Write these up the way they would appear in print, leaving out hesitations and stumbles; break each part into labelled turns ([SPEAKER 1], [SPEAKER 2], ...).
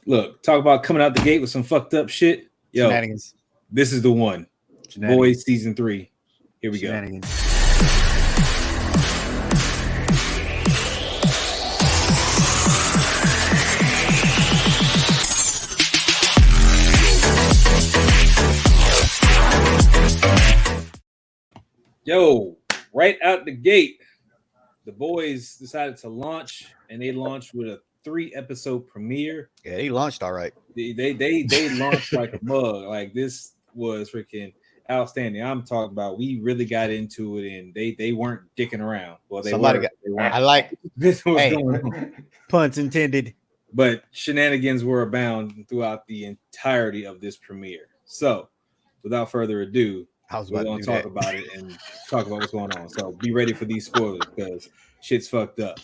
[SPEAKER 1] Look, talk about coming out the gate with some fucked up shit. Yo,
[SPEAKER 2] Shenanigans.
[SPEAKER 1] this is the one. Boys season 3. Here we go. Yo, right out the gate, the boys decided to launch, and they launched with a 3-episode premiere.
[SPEAKER 2] Yeah, they launched all right.
[SPEAKER 1] They launched like a mug. Like, this was freaking outstanding. I'm talking about, we really got into it, and they weren't dicking around. Well, they were.
[SPEAKER 2] I like
[SPEAKER 1] this was going on.
[SPEAKER 2] Puns intended.
[SPEAKER 1] But shenanigans were abound throughout the entirety of this premiere. So, without further ado, we're going to talk about it and talk about what's going on. So be ready for these spoilers because shit's fucked up.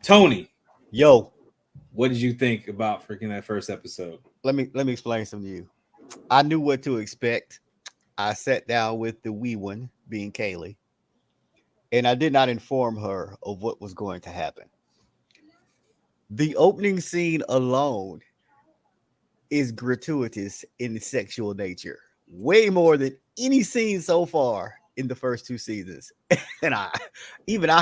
[SPEAKER 1] Tony,
[SPEAKER 2] yo,
[SPEAKER 1] what did you think about freaking that first episode?
[SPEAKER 2] Let me explain something to you. I knew what to expect. I sat down with the wee one, being Kaylee, and I did not inform her of what was going to happen. The opening scene alone is gratuitous in sexual nature, way more than any scene so far in the first 2 seasons. And I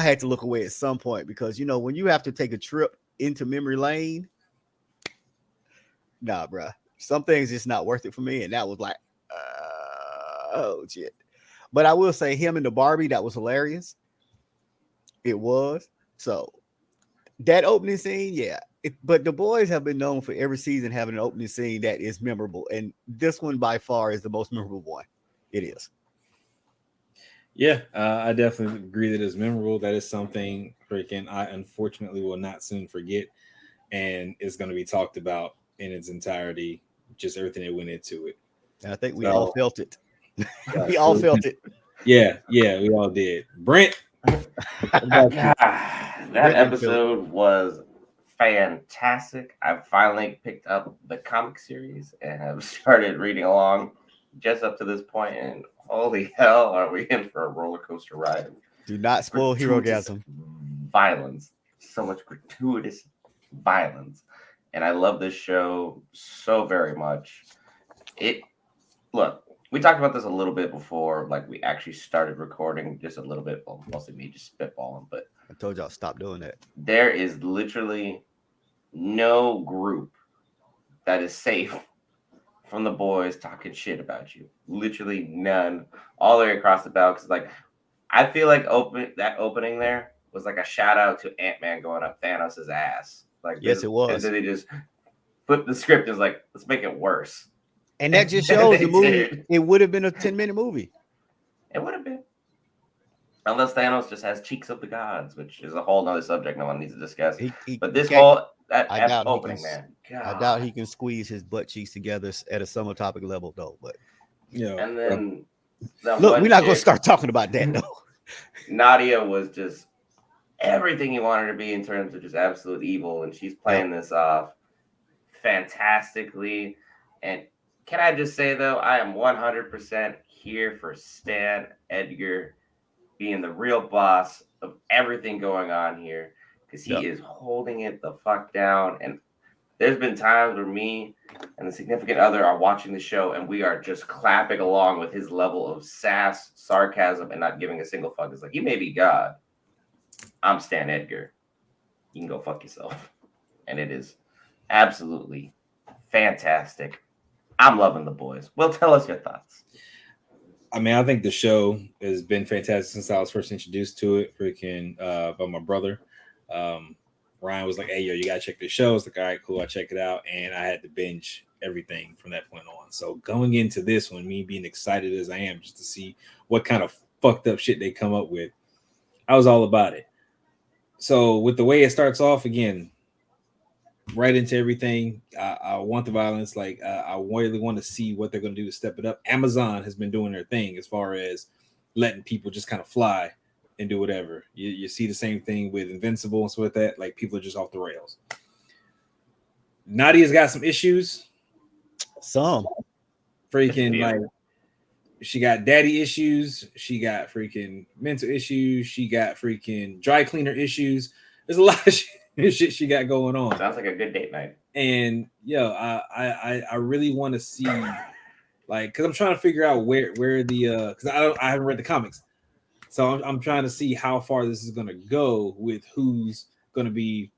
[SPEAKER 2] had to look away at some point because, you know, when you have to take a trip into memory lane, nah, bruh, some things just not worth it for me. And that was like, oh shit. But I will say, him and the Barbie, that was hilarious. It was. So that opening scene, yeah. But the boys have been known for every season having an opening scene that is memorable, and this one by far is the most memorable one. It is.
[SPEAKER 1] Yeah, I definitely agree that it's memorable. That is something freaking I unfortunately will not soon forget, and it's going to be talked about in its entirety. Just everything that went into it.
[SPEAKER 2] And I think we all felt it. We all felt it.
[SPEAKER 1] Yeah, we all did. Brent,
[SPEAKER 3] that episode was fantastic. I finally picked up the comic series and have started reading along just up to this point, and holy hell, are we in for a roller coaster ride?
[SPEAKER 2] Do not spoil Herogasm.
[SPEAKER 3] Violence, so much gratuitous violence, and I love this show so very much. Look, we talked about this a little bit before, like we actually started recording, just a little bit, well, mostly me just spitballing, but
[SPEAKER 2] I told y'all stop doing that.
[SPEAKER 3] There is literally no group that is safe from the boys talking shit about you. Literally none. All the way across the bow. Because, like, I feel like that opening there was like a shout out to Ant-Man going up Thanos' ass. Like,
[SPEAKER 2] yes, it was.
[SPEAKER 3] And then they just put the script is like, let's make it worse.
[SPEAKER 2] And that just shows the movie. It would have been a 10-minute movie.
[SPEAKER 3] It would have been. Unless Thanos just has cheeks of the gods, which is a whole nother subject no one needs to discuss. But this opening, man. God.
[SPEAKER 2] I doubt he can squeeze his butt cheeks together at a summer topic level, though. But
[SPEAKER 3] and then
[SPEAKER 2] look, we're not going to start talking about that, though.
[SPEAKER 3] Nadia was just everything you wanted her to be in terms of just absolute evil, and she's playing this off fantastically. And can I just say, though, I am 100% here for Stan Edgar being the real boss of everything going on here, because he is holding it the fuck down. And there's been times where me and the significant other are watching the show and we are just clapping along with his level of sass, sarcasm, and not giving a single fuck. It's like, you may be God. I'm Stan Edgar. You can go fuck yourself. And it is absolutely fantastic. I'm loving the boys. Well, tell us your thoughts.
[SPEAKER 1] I mean, I think the show has been fantastic since I was first introduced to it. Freaking by my brother. Ryan was like, "Hey, yo, you gotta check this show." I was like, "All right, cool, I check it out," and I had to binge everything from that point on. So going into this one, me being excited as I am, just to see what kind of fucked up shit they come up with, I was all about it. So with the way it starts off, again, right into everything. I want the violence. Like I really want to see what they're going to do to step it up. Amazon has been doing their thing as far as letting people just kind of fly and do whatever. You see the same thing with Invincible and stuff like that. Like people are just off the rails. Nadia's got some issues.
[SPEAKER 2] Some
[SPEAKER 1] freaking like she got daddy issues. She got freaking mental issues. She got freaking dry cleaner issues. There's a lot of shit. shit she got going on.
[SPEAKER 3] Sounds like a good date night.
[SPEAKER 1] And I really want to see, like, because I'm trying to figure out where the because I haven't read the comics, so I'm trying to see how far this is gonna go with who's gonna be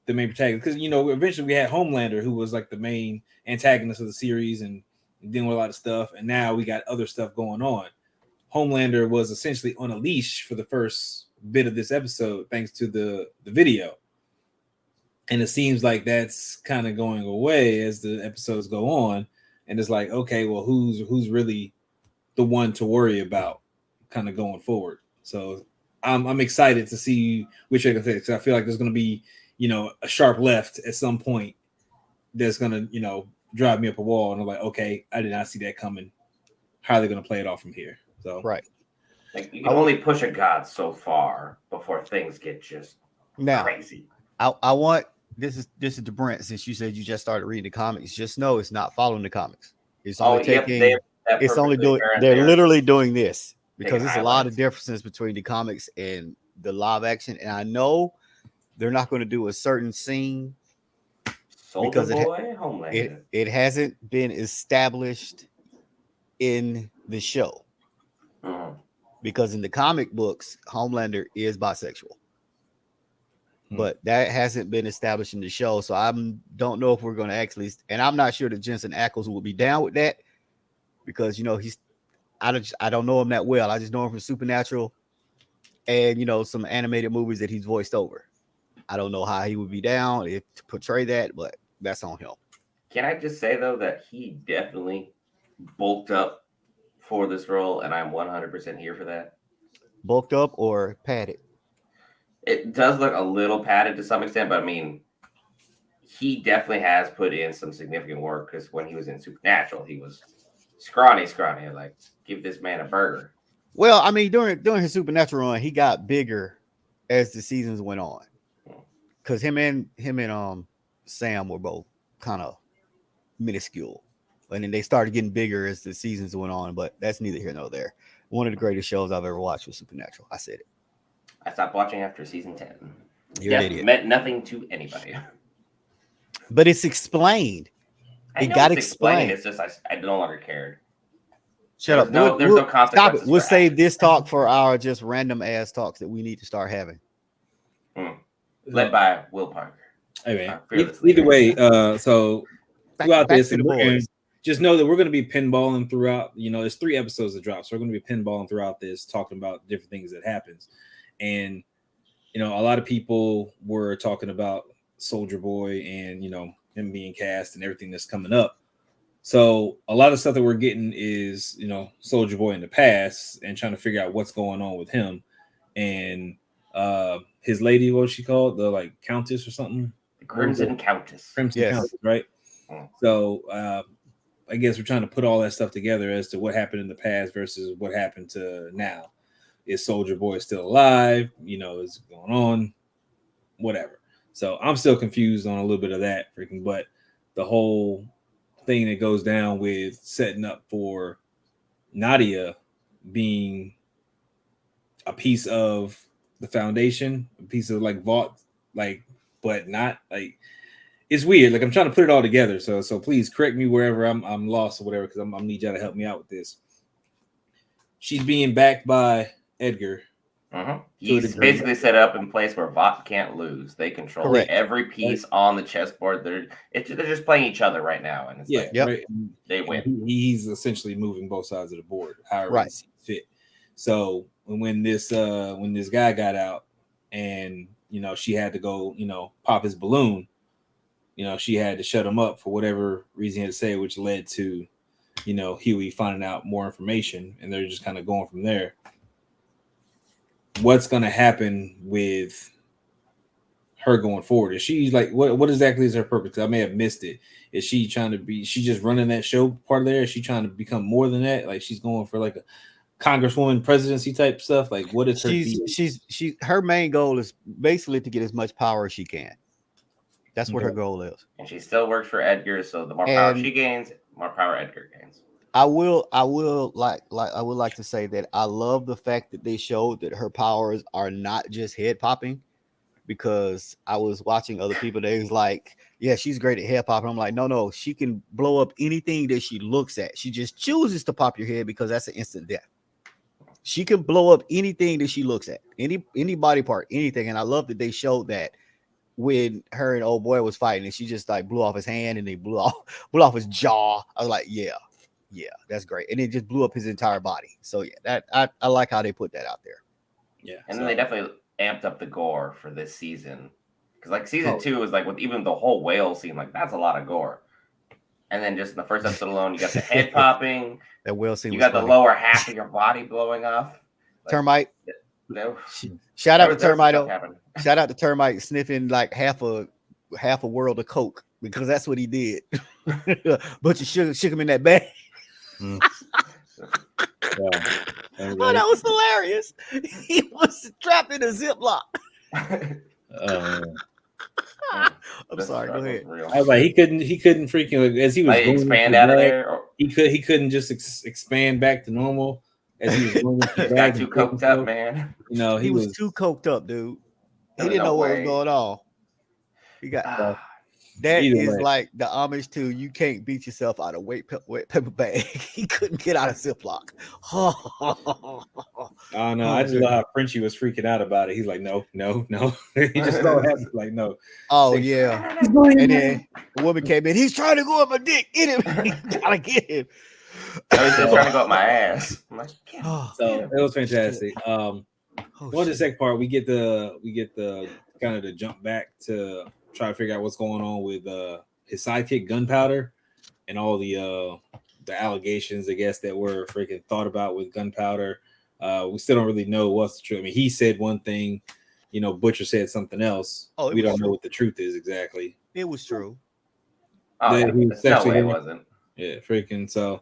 [SPEAKER 1] the main protagonist. Because eventually we had Homelander, who was like the main antagonist of the series and dealing with a lot of stuff, and now we got other stuff going on. Homelander was essentially on a leash for the first bit of this episode, thanks to the video. And it seems like that's kind of going away as the episodes go on. And it's like, okay, well, who's really the one to worry about kind of going forward? So I'm excited to see which way they take, because I feel like there's going to be, a sharp left at some point that's going to, drive me up a wall. And I'm like, okay, I did not see that coming. How are they going to play it off from here? So
[SPEAKER 2] right.
[SPEAKER 3] Like, you can only push a god so far before things get just crazy.
[SPEAKER 2] I want this is to Brent, since you said you just started reading the comics. Just know it's not following the comics. It's only taking. It's only doing. They're literally doing this because there's a lot of differences between the comics and the live action. And I know they're not going to do a certain scene because it hasn't been established in the show. Because in the comic books, Homelander is bisexual. But that hasn't been established in the show. So I don't know if we're going to actually, and I'm not sure that Jensen Ackles will be down with that, because I don't know him that well. I just know him from Supernatural and some animated movies that he's voiced over. I don't know how he would be down to portray that, but that's on him.
[SPEAKER 3] Can I just say though that he definitely bulked up for this role, and I'm 100% here for that.
[SPEAKER 2] Bulked up or padded?
[SPEAKER 3] It does look a little padded to some extent, but I mean, he definitely has put in some significant work, because when he was in Supernatural, he was scrawny. Like, give this man a burger.
[SPEAKER 2] Well, I mean, during his Supernatural run, he got bigger as the seasons went on, because him and Sam were both kind of minuscule, and then they started getting bigger as the seasons went on. But that's neither here nor there. One of the greatest shows I've ever watched was Supernatural. I said it.
[SPEAKER 3] I stopped watching after season 10.
[SPEAKER 2] You're an idiot.
[SPEAKER 3] Meant nothing to anybody.
[SPEAKER 2] But it's explained. It got explained.
[SPEAKER 3] It's just I no longer cared.
[SPEAKER 2] Shut up.
[SPEAKER 3] There's no consequences.
[SPEAKER 2] Stop it. We'll save this talk for our just random ass talks that we need to start having.
[SPEAKER 3] Led by Will Parker.
[SPEAKER 1] Anyway, either way, so throughout this, just know that we're going to be pinballing throughout. There's 3 episodes that drop, so we're going to be pinballing throughout this, talking about different things that happens. And a lot of people were talking about Soldier Boy and him being cast and everything that's coming up. So a lot of stuff that we're getting is Soldier Boy in the past, and trying to figure out what's going on with him and his lady. What was she called? The Countess or something?
[SPEAKER 3] The Crimson Countess.
[SPEAKER 1] Countess, right? So I guess we're trying to put all that stuff together as to what happened in the past versus what happened to now. Is Soldier Boy still alive? Is going on? Whatever. So I'm still confused on a little bit of that freaking, but the whole thing that goes down with setting up for Nadia being a piece of the Foundation, a piece of vault, but not it's weird. I'm trying to put it all together. So please correct me wherever I'm lost or whatever, because I'm need y'all to help me out with this. She's being backed by Edgar.
[SPEAKER 3] He's basically set up in place where Vought can't lose. They control every piece on the chessboard. They're just playing each other right now, and it's
[SPEAKER 1] right.
[SPEAKER 3] They win.
[SPEAKER 1] He's essentially moving both sides of the board, however he sees fit. So when this guy got out, and she had to go pop his balloon, she had to shut him up for whatever reason he had to say, which led to Huey finding out more information, and they're just kind of going from there. What's going to happen with her going forward? Is she what exactly is her purpose? I may have missed it. Is she trying to be? She just running that show part of there? Is she trying to become more than that? She's going for a congresswoman presidency type stuff. What is her?
[SPEAKER 2] Her main goal is basically to get as much power as she can. That's what her goal is.
[SPEAKER 3] And she still works for Edgar, so the more power she gains, more power Edgar gains.
[SPEAKER 2] I would like to say that I love the fact that they showed that her powers are not just head popping, because I was watching other people. They was like, yeah, she's great at hip hop. And I'm like, no, she can blow up anything that she looks at. She just chooses to pop your head because that's an instant death. She can blow up anything that she looks at, any body part, anything. And I love that they showed that when her and old boy was fighting, and she just like blew off his hand and they blew off his jaw. I was like, yeah, that's great. And it just blew up his entire body. So yeah, that I like how they put that out there.
[SPEAKER 1] Yeah,
[SPEAKER 3] And then they definitely amped up the gore for this season, because like season 2 is like with even the whole whale scene, like that's a lot of gore. And then just in the first episode alone, you got the head popping.
[SPEAKER 2] That whale scene.
[SPEAKER 3] You got the lower half of your body blowing off.
[SPEAKER 2] Like, Termite. Shout out to Termite. Shout out to Termite sniffing like half a world of coke, because that's what he did. But you shook him in that bag.
[SPEAKER 1] Yeah.
[SPEAKER 2] Oh, that was hilarious. He was trapped in a Ziploc. I'm sorry. Go ahead.
[SPEAKER 1] I was like, he couldn't freaking, as he was going
[SPEAKER 3] expand out of there. Or...
[SPEAKER 1] He couldn't just expand back to normal as he was going.
[SPEAKER 3] He got too coked up, man.
[SPEAKER 1] You know,
[SPEAKER 2] he was too coked up, dude. He didn't know what was going on. He got that is like the homage to you can't beat yourself out of wet paper bag. He couldn't get out of Ziploc.
[SPEAKER 1] Oh no, I just love how Frenchie was freaking out about it. He's like, no. He just so happy, like, no.
[SPEAKER 2] Oh yeah. And then the woman came in. He's trying to go up my dick. Get him. Gotta get him.
[SPEAKER 3] He's just trying to go up my ass. I'm like,
[SPEAKER 1] so it was fantastic. On the second part, we get the kind of the jump back to try to figure out what's going on with his sidekick Gunpowder and all the allegations, I guess, that were freaking thought about with Gunpowder. We still don't really know what's the truth. I mean, he said one thing, you know, Butcher said something else. We don't know what the truth is exactly.
[SPEAKER 2] It was true.
[SPEAKER 3] Oh, no way it wasn't.
[SPEAKER 1] Yeah, freaking. So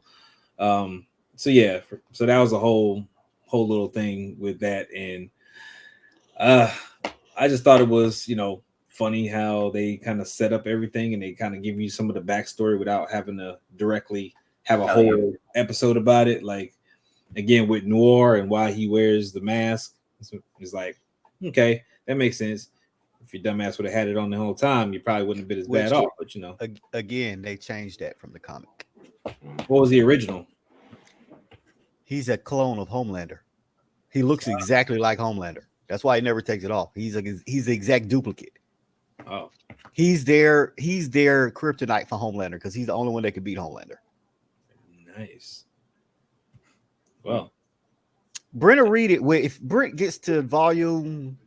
[SPEAKER 1] yeah, so that was a whole little thing with that, and I just thought it was, you know, funny how they kind of set up everything and they kind of give you some of the backstory without having to directly have a whole episode about it. Like, again, with Noir and why he wears the mask, it's like, okay, that makes sense. If your dumbass would have had it on the whole time, you probably wouldn't have been as bad off. But you know,
[SPEAKER 2] again, they changed that from the comic.
[SPEAKER 1] What was the original?
[SPEAKER 2] He's a clone of Homelander. He looks exactly like Homelander. That's why he never takes it off. He's the exact duplicate.
[SPEAKER 1] Oh,
[SPEAKER 2] he's their kryptonite for Homelander because he's the only one that can beat Homelander.
[SPEAKER 1] Nice. Well,
[SPEAKER 2] Brent will read it. If Brent gets to volume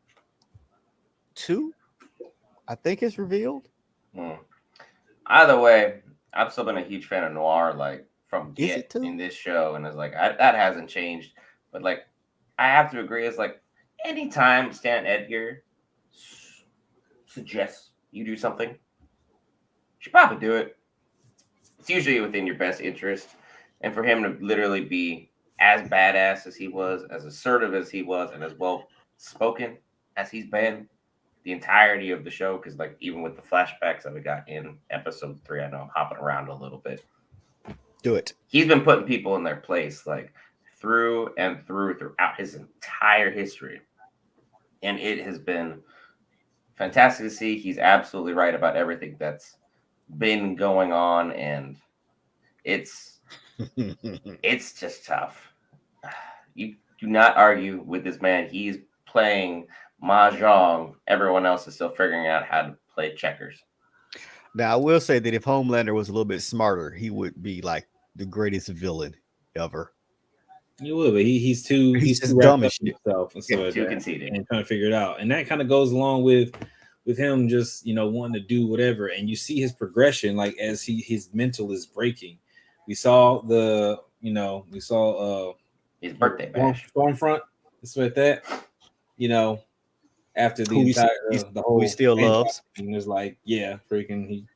[SPEAKER 2] 2, I think it's revealed.
[SPEAKER 3] Either way, I've still been a huge fan of Noir, like from Get in this show, and it's like that hasn't changed. But like, I have to agree, it's like anytime Stan Edgar suggests you do something, you should probably do it. It's usually within your best interest, and for him to literally be as badass as he was, as assertive as he was, and as well spoken as he's been the entirety of the show, because like even with the flashbacks that we got in episode 3, I know I'm hopping around a little bit.
[SPEAKER 2] Do it.
[SPEAKER 3] He's been putting people in their place like throughout his entire history, and it has been fantastic to see. He's absolutely right about everything that's been going on, and it's just tough. You do not argue with this man. He's playing mahjong. Everyone else is still figuring out how to play checkers.
[SPEAKER 2] Now, I will say that if Homelander was a little bit smarter, he would be like the greatest villain ever.
[SPEAKER 1] He would, but he's too
[SPEAKER 2] dumb as shit.
[SPEAKER 1] Himself and so
[SPEAKER 3] too conceited
[SPEAKER 1] and trying to figure it out. And that kind of goes along with him just, you know, wanting to do whatever. And you see his progression, like as his mental is breaking. We saw
[SPEAKER 3] his birthday bash.
[SPEAKER 1] Stormfront. It's like that. You know, after the whole
[SPEAKER 2] he still loves.
[SPEAKER 1] And there's like, yeah, freaking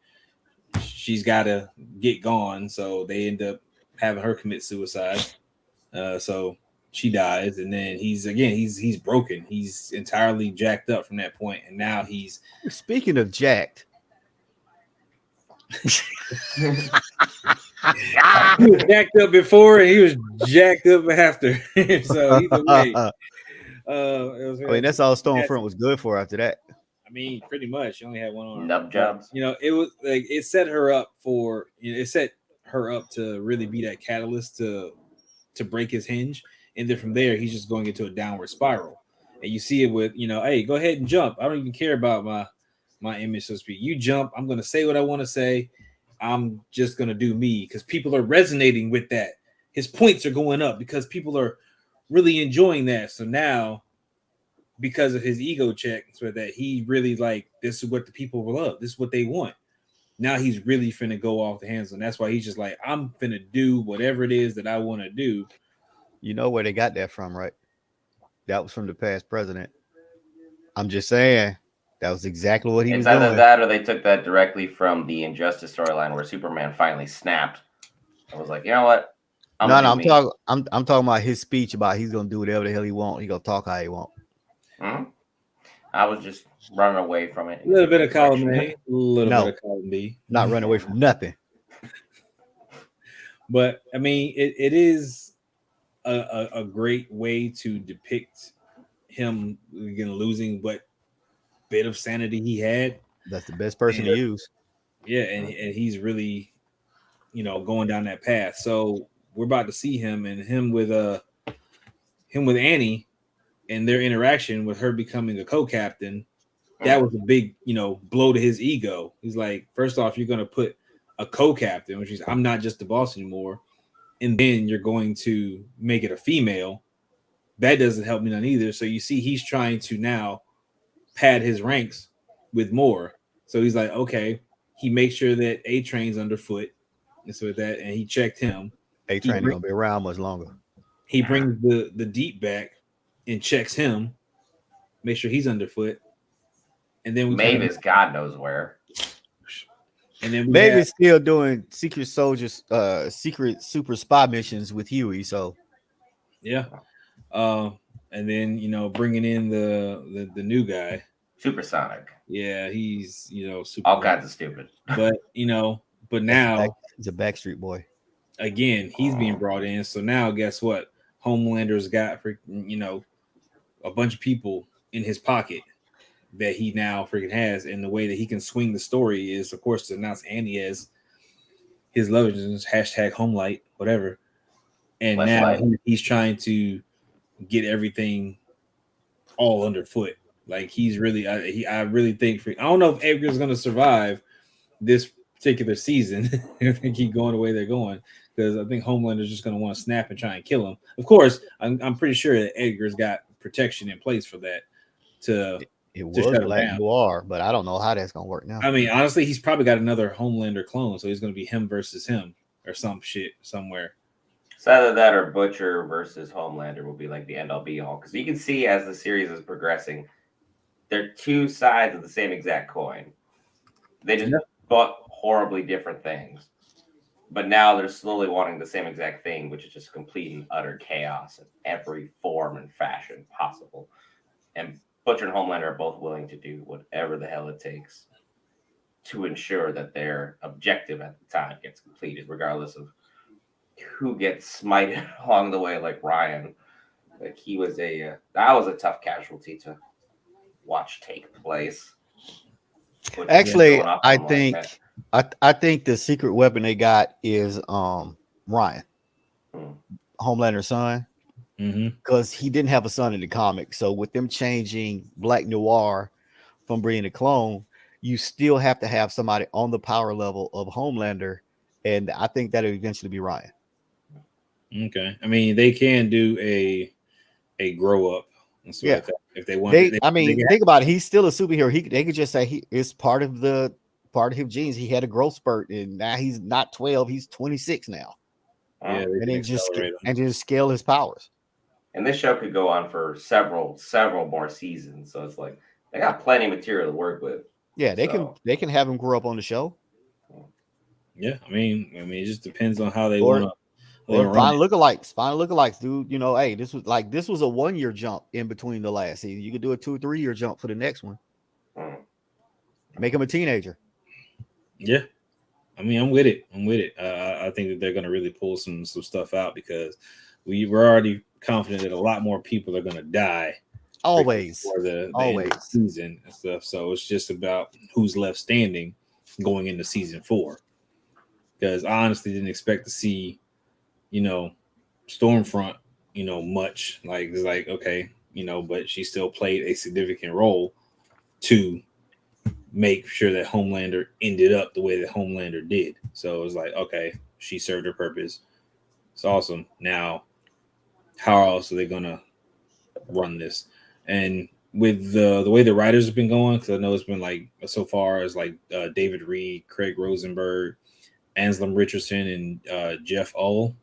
[SPEAKER 1] she's gotta get gone. So they end up having her commit suicide. So she dies, and then he's broken. He's entirely jacked up from that point, and now he's
[SPEAKER 2] speaking of jacked.
[SPEAKER 1] He was jacked up before, and he was jacked up after. So either way,
[SPEAKER 2] I mean, that's all Stormfront was good for after that.
[SPEAKER 1] mean, pretty much. She only had one arm.
[SPEAKER 3] Nub
[SPEAKER 1] But,
[SPEAKER 3] jobs.
[SPEAKER 1] it was like it set her up for. It set her up to really be that catalyst to break his hinge, and then from there he's just going into a downward spiral. And you see it with hey, go ahead and jump. I don't even care about my image, so to speak. You jump. I'm gonna say what I want to say. I'm just gonna do me because people are resonating with that. His points are going up because people are really enjoying that. So now, because of his ego check, so that he really like this is what the people will love. This is what they want. Now he's really finna go off the hands, and that's why he's just like, I'm finna do whatever it is that I want to do.
[SPEAKER 2] You know where they got that from, right? That was from the past president. I'm just saying that was exactly what he
[SPEAKER 3] It's
[SPEAKER 2] was
[SPEAKER 3] either
[SPEAKER 2] doing.
[SPEAKER 3] that or they took that directly from the Injustice storyline where Superman finally snapped. I was like, you know what? I'm
[SPEAKER 2] No,
[SPEAKER 3] gonna
[SPEAKER 2] no,
[SPEAKER 3] do
[SPEAKER 2] I'm
[SPEAKER 3] me.
[SPEAKER 2] talking. I'm talking about his speech about he's gonna do whatever the hell he want. He gonna talk how he want.
[SPEAKER 3] Hmm? I was just running away from it
[SPEAKER 1] A
[SPEAKER 3] in a
[SPEAKER 1] little bit
[SPEAKER 3] different
[SPEAKER 1] of column
[SPEAKER 3] direction.
[SPEAKER 1] A, a little bit
[SPEAKER 2] No,
[SPEAKER 1] of column B.
[SPEAKER 2] not run away from nothing.
[SPEAKER 1] But I mean, it is a great way to depict him again losing what bit of sanity he had.
[SPEAKER 2] That's the best person
[SPEAKER 1] And
[SPEAKER 2] to use.
[SPEAKER 1] yeah, and he's really going down that path. So we're about to see him with Annie and their interaction with her becoming a co-captain. That was a big blow to his ego. He's like, first off, you're going to put a co-captain, which is I'm not just the boss anymore, and then you're going to make it a female. That doesn't help me none either. So you see, he's trying to now pad his ranks with more. So he's like, okay, he makes sure that A Train's underfoot and so with that, and he checked him.
[SPEAKER 2] A
[SPEAKER 1] He
[SPEAKER 2] Train ain't
[SPEAKER 1] bring,
[SPEAKER 2] gonna be around much longer.
[SPEAKER 1] he brings the deep back and checks him, make sure he's underfoot, and then we kind of
[SPEAKER 3] Mavis, God knows where.
[SPEAKER 1] and then we
[SPEAKER 2] Maybe
[SPEAKER 1] have
[SPEAKER 2] still doing secret soldiers, secret super spy missions with Huey. So
[SPEAKER 1] yeah, and then bringing in the new guy.
[SPEAKER 3] Supersonic.
[SPEAKER 1] Yeah, he's super,
[SPEAKER 3] All kinds of stupid.
[SPEAKER 1] but but now
[SPEAKER 2] he's a Backstreet Boy.
[SPEAKER 1] again he's being brought in. So now guess what? Homelander's got a bunch of people in his pocket that he now freaking has, and the way that he can swing the story is, of course, to announce Annie as his love interest, hashtag homelight, whatever. And now
[SPEAKER 3] Fleshlight.
[SPEAKER 1] he's trying to get everything all underfoot. Like he's really, I really think, I don't know if Edgar's going to survive this particular season if they keep going the way they're going, because I think Homelander's just going to want to snap and try and kill him. Of course, I'm pretty sure that Edgar's got protection in place for that to
[SPEAKER 2] was
[SPEAKER 1] shut him
[SPEAKER 2] Black
[SPEAKER 1] down.
[SPEAKER 2] Noir, but I don't know how that's gonna work now.
[SPEAKER 1] I mean, honestly, he's probably got another Homelander clone, so he's going to be him versus him or some shit somewhere.
[SPEAKER 3] It's either that or Butcher versus Homelander will be like the end all be all. Because you can see as the series is progressing, they're two sides of the same exact coin. They just bought horribly different things. But now they're slowly wanting the same exact thing, which is just complete and utter chaos in every form and fashion possible. And Butcher and Homelander are both willing to do whatever the hell it takes to ensure that their objective at the time gets completed, regardless of who gets smited along the way. Like Ryan, like he was that was a tough casualty to watch take place.
[SPEAKER 2] Actually, I think I think the secret weapon they got is Ryan, Homelander's son, because he didn't have a son in the comic. So with them changing Black Noir from being a clone, you still have to have somebody on the power level of Homelander, and I think that'll eventually be Ryan.
[SPEAKER 1] Okay, I mean they can do a grow up.
[SPEAKER 2] Yeah,
[SPEAKER 1] like if they want.
[SPEAKER 2] I mean, think about it. He's still a superhero. They could just say he is part of his genes. He had a growth spurt, and now he's not 12. He's 26 now.
[SPEAKER 1] Yeah,
[SPEAKER 2] and then just scale his powers.
[SPEAKER 3] And this show could go on for several more seasons. So it's like they got plenty of material to work with.
[SPEAKER 2] Yeah, they can have him grow up on the show.
[SPEAKER 1] Yeah, I mean, it just depends on how they
[SPEAKER 2] or,
[SPEAKER 1] want to.
[SPEAKER 2] Or find lookalikes, dude. Hey, this was a 1 year jump in between the last season. You could do a 2 or 3 year jump for the next one. Make him a teenager.
[SPEAKER 1] Yeah, I mean, I'm with it. I think that they're going to really pull some stuff out because we're already confident that a lot more people are going to die
[SPEAKER 2] Always,
[SPEAKER 1] for the end of the
[SPEAKER 2] always.
[SPEAKER 1] season and stuff. So it's just about who's left standing going into season 4. Because I honestly didn't expect to see, you know, Stormfront, much. Like it's like okay, but she still played a significant role to make sure that Homelander ended up the way that Homelander did. So it was like okay, she served her purpose. It's awesome. Now, how else are they gonna run this? And with the way the writers have been going, because I know it's been like so far as like David Reed, Craig Rosenberg, Anselm Richardson, and Jeff Ull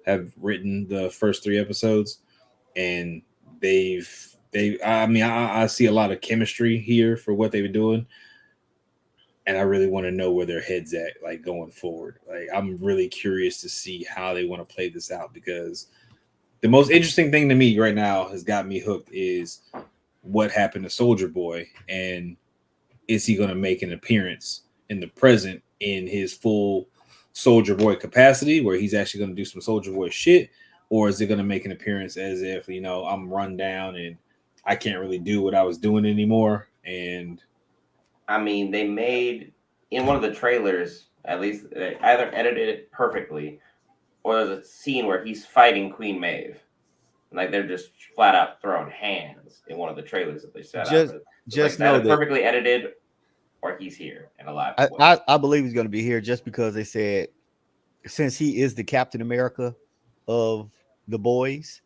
[SPEAKER 1] have written the first 3 episodes, and I mean I see a lot of chemistry here for what they've been doing, and I really want to know where their heads at like going forward. Like I'm really curious to see how they want to play this out, because the most interesting thing to me right now has got me hooked is what happened to Soldier Boy, and is he going to make an appearance in the present in his full Soldier Boy capacity, where he's actually going to do some Soldier Boy shit, or is it going to make an appearance as if I'm run down and I can't really do what I was doing anymore? And
[SPEAKER 3] I mean, they made in one of the trailers, at least they either edited it perfectly, or there's a scene where he's fighting Queen Maeve. Like they're just flat out throwing hands in one of the trailers that they set out.
[SPEAKER 2] Just
[SPEAKER 3] But it's like
[SPEAKER 2] just
[SPEAKER 3] it's
[SPEAKER 2] know
[SPEAKER 3] either
[SPEAKER 2] that
[SPEAKER 3] perfectly edited or he's here and alive
[SPEAKER 2] I,
[SPEAKER 3] and well.
[SPEAKER 2] I, I believe he's going to be here just because they said since he is the Captain America of the boys,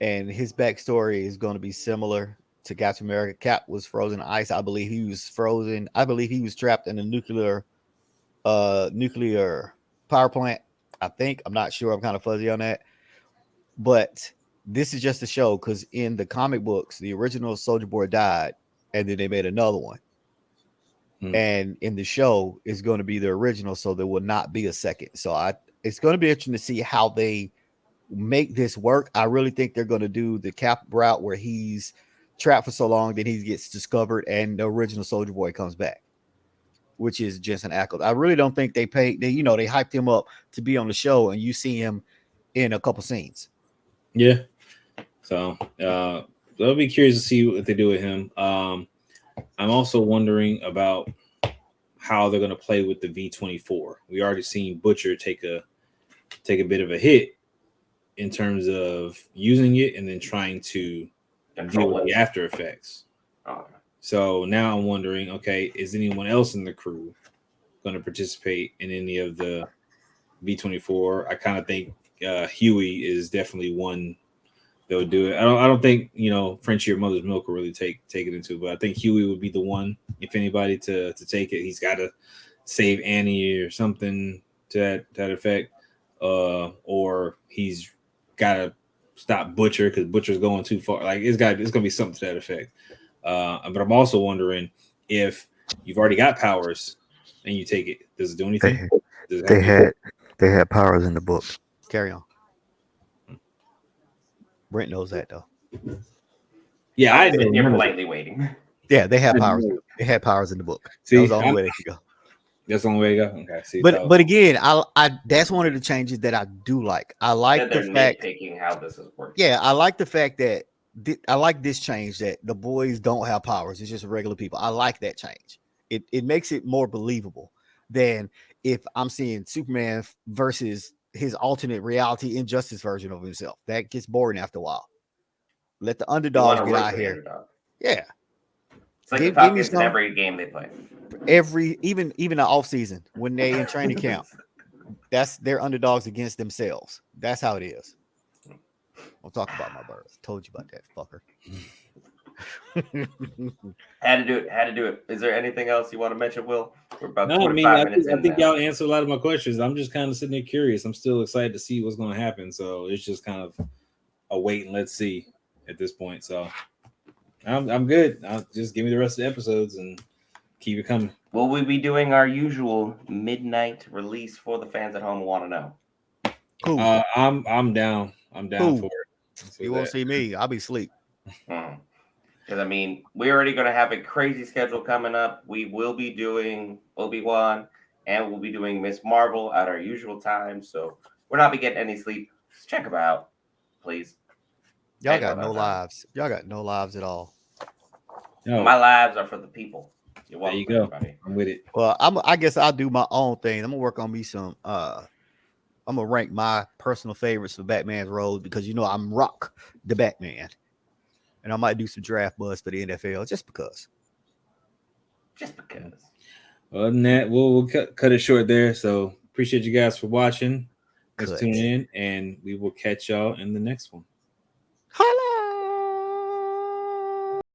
[SPEAKER 2] and his backstory is going to be similar to Captain America. Cap was frozen in ice. I believe he was frozen. I believe he was trapped in a nuclear power plant. I think I'm not sure. I'm kind of fuzzy on that, but this is just a show because in the comic books, the original Soldier Boy died, and then they made another one. And in the show is going to be the original, so there will not be a second. So it's going to be interesting to see how they make this work. I really think they're going to do the Cap route where he's trapped for so long that he gets discovered and the original Soldier Boy comes back, which is Jensen Ackles. I really don't think they hyped him up to be on the show and you see him in a couple scenes.
[SPEAKER 1] yeah, so I'll be curious to see what they do with him. I'm also wondering about how they're going to play with the V-24. We already seen Butcher take a bit of a hit in terms of using it and then trying to deal with the after effects.
[SPEAKER 3] Oh.
[SPEAKER 1] So now I'm wondering, okay, is anyone else in the crew going to participate in any of the V-24? I kind of think Huey is definitely one that would do it. I don't think Frenchie or Mother's Milk will really take it into, but I think Huey would be the one, if anybody, to take it. He's got to save Annie or something to that effect, or he's got to stop Butcher because Butcher's going too far. Like it's gonna be something to that effect. But I'm also wondering if you've already got powers and you take it, does it do anything? Does it have
[SPEAKER 4] They had powers in the book.
[SPEAKER 2] Carry on. Brent knows that though.
[SPEAKER 1] Yeah,
[SPEAKER 3] I'm
[SPEAKER 1] I
[SPEAKER 3] sitting
[SPEAKER 1] know.
[SPEAKER 3] here politely waiting.
[SPEAKER 2] Yeah, they had powers. They had powers in the book.
[SPEAKER 1] See,
[SPEAKER 2] that was the only way they could go.
[SPEAKER 1] That's the only way to go. Okay, see,
[SPEAKER 2] But again, I that's one of the changes that I do like. I like
[SPEAKER 3] They're
[SPEAKER 2] the fact
[SPEAKER 3] nitpicking how this is working.
[SPEAKER 2] Yeah, I like the fact that I like this change that the boys don't have powers. It's just regular people. I like that change. It makes it more believable than if I'm seeing Superman versus his alternate reality injustice version of himself. That gets boring after a while. Let the
[SPEAKER 3] You want
[SPEAKER 2] underdogs
[SPEAKER 3] to
[SPEAKER 2] get
[SPEAKER 3] root
[SPEAKER 2] out
[SPEAKER 3] for the
[SPEAKER 2] here.
[SPEAKER 3] underdog.
[SPEAKER 2] Yeah.
[SPEAKER 3] It's like
[SPEAKER 2] Give
[SPEAKER 3] the
[SPEAKER 2] me
[SPEAKER 3] Falcons in
[SPEAKER 2] some
[SPEAKER 3] every game they play.
[SPEAKER 2] even the off season when they in training camp. That's their underdogs against themselves. That's how it is. I'll talk about my birth. Told you about that, fucker.
[SPEAKER 3] Had to do it. Is there anything else you want to mention, Will? We're about
[SPEAKER 1] No, I mean,
[SPEAKER 3] 45 minutes in
[SPEAKER 1] I think
[SPEAKER 3] now.
[SPEAKER 1] y'all answered a lot of my questions. I'm just kind of sitting there curious. I'm still excited to see what's going to happen. So it's just kind of a wait and let's see at this point. So I'm good. I'll just give me the rest of the episodes and keep it coming.
[SPEAKER 3] Will we be doing our usual midnight release for the fans at home who want to know?
[SPEAKER 2] Cool.
[SPEAKER 1] I'm down. I'm down for it.
[SPEAKER 2] You won't see me. I'll be asleep.
[SPEAKER 3] Because I mean, we're already going to have a crazy schedule coming up. We will be doing Obi-Wan and we'll be doing Miss Marvel at our usual time. So we're not be getting any sleep. Just check them out, please.
[SPEAKER 2] Y'all got no lives. Y'all got no lives at all.
[SPEAKER 1] No,
[SPEAKER 3] My lives are for the people. You're
[SPEAKER 1] there
[SPEAKER 3] welcome,
[SPEAKER 1] you go.
[SPEAKER 3] everybody.
[SPEAKER 1] I'm with it.
[SPEAKER 2] Well, I guess I'll do my own thing. I'm gonna work on me some. I'm gonna rank my personal favorites for Batman's roles because I'm Rock the Batman, and I might do some draft buzz for the NFL just because.
[SPEAKER 3] Just because.
[SPEAKER 1] Other than that, we'll cut it short there. So appreciate you guys for watching. Let's
[SPEAKER 2] Cut.
[SPEAKER 1] tune in, and we will catch y'all in the next one.
[SPEAKER 2] Holla!